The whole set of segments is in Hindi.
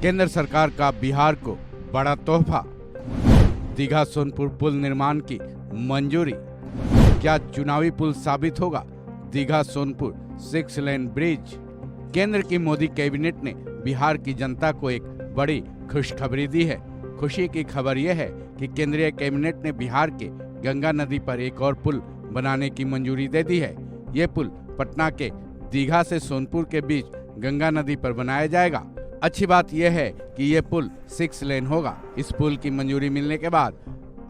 केंद्र सरकार का बिहार को बड़ा तोहफा। दीघा सोनपुर पुल निर्माण की मंजूरी। क्या चुनावी पुल साबित होगा दीघा सोनपुर 6 लेन ब्रिज? केंद्र की मोदी कैबिनेट ने बिहार की जनता को एक बड़ी खुशखबरी दी है। खुशी की खबर यह है कि केंद्रीय कैबिनेट ने बिहार के गंगा नदी पर एक और पुल बनाने की मंजूरी दे दी है। ये पुल पटना के दीघा से सोनपुर के बीच गंगा नदी पर बनाया जाएगा। अच्छी बात यह है कि ये पुल 6 लेन होगा। इस पुल की मंजूरी मिलने के बाद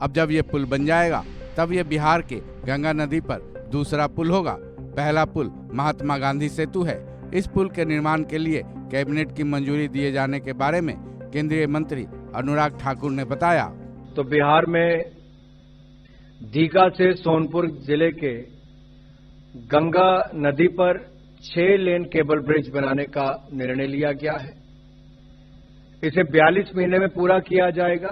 अब जब ये पुल बन जाएगा तब ये बिहार के गंगा नदी पर दूसरा पुल होगा। पहला पुल महात्मा गांधी सेतु है। इस पुल के निर्माण के लिए कैबिनेट की मंजूरी दिए जाने के बारे में केंद्रीय मंत्री अनुराग ठाकुर ने बताया। तो बिहार में दीघा से सोनपुर जिले के गंगा नदी पर 6 लेन केबल ब्रिज बनाने का निर्णय लिया गया है। इसे 42 महीने में पूरा किया जाएगा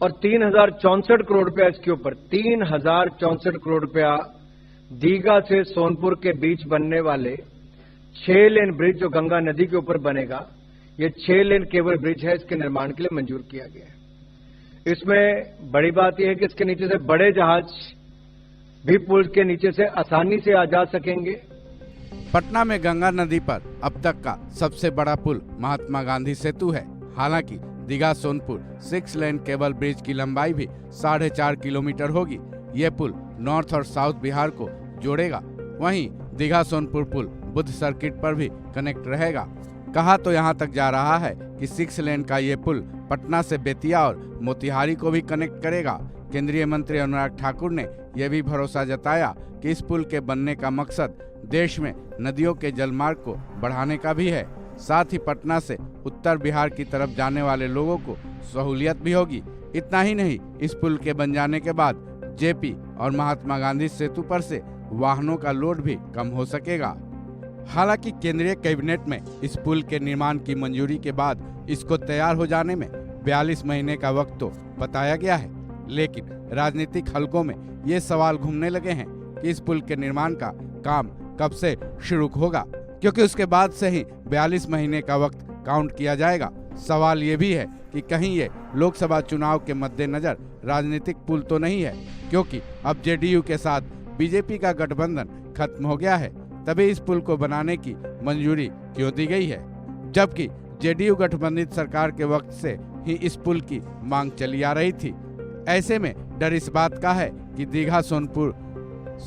और 3064 करोड़ रुपया इसके ऊपर 3064 करोड़ रुपया दीघा से सोनपुर के बीच बनने वाले 6 लेन ब्रिज जो गंगा नदी के ऊपर बनेगा, ये 6 लेन केबल ब्रिज है, इसके निर्माण के लिए मंजूर किया गया है। इसमें बड़ी बात यह है कि इसके नीचे से बड़े जहाज भी पुल के नीचे से आसानी से आ जा सकेंगे। पटना में गंगा नदी पर अब तक का सबसे बड़ा पुल महात्मा गांधी सेतु है। हालांकि दीघा सोनपुर 6 लेन केबल ब्रिज की लंबाई भी 4.5 किलोमीटर होगी। ये पुल नॉर्थ और साउथ बिहार को जोड़ेगा। वहीं दीघा सोनपुर पुल बुद्ध सर्किट पर भी कनेक्ट रहेगा। कहा तो यहाँ तक जा रहा है कि 6 लेन का ये पुल पटना से बेतिया और मोतिहारी को भी कनेक्ट करेगा। केंद्रीय मंत्री अनुराग ठाकुर ने यह भी भरोसा जताया कि इस पुल के बनने का मकसद देश में नदियों के जलमार्ग को बढ़ाने का भी है। साथ ही पटना से उत्तर बिहार की तरफ जाने वाले लोगों को सहूलियत भी होगी। इतना ही नहीं, इस पुल के बन जाने के बाद जेपी और महात्मा गांधी सेतु पर से वाहनों का लोड भी कम हो सकेगा। हालांकि केंद्रीय कैबिनेट में इस पुल के निर्माण की मंजूरी के बाद इसको तैयार हो जाने में 42 महीने का वक्त तो बताया गया है, लेकिन राजनीतिक हलकों में ये सवाल घूमने लगे हैं कि इस पुल के निर्माण का काम कब से शुरू होगा, क्योंकि उसके बाद से ही 42 महीने का वक्त काउंट किया जाएगा। सवाल ये भी है कि कहीं ये लोकसभा चुनाव के मद्देनजर राजनीतिक पुल तो नहीं है, क्योंकि अब जेडीयू के साथ बीजेपी का गठबंधन खत्म हो गया है। तभी इस पुल को बनाने की मंजूरी क्यों दी गई है, जबकि जेडीयू गठबंधित सरकार के वक्त से ही इस पुल की मांग चली आ रही थी। ऐसे में डर इस बात का है कि दीघा सोनपुर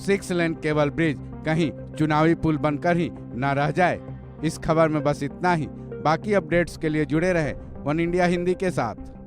6 लेन केबल ब्रिज कहीं चुनावी पुल बनकर ही न रह जाए। इस खबर में बस इतना ही। बाकी अपडेट्स के लिए जुड़े रहे वन इंडिया हिंदी के साथ।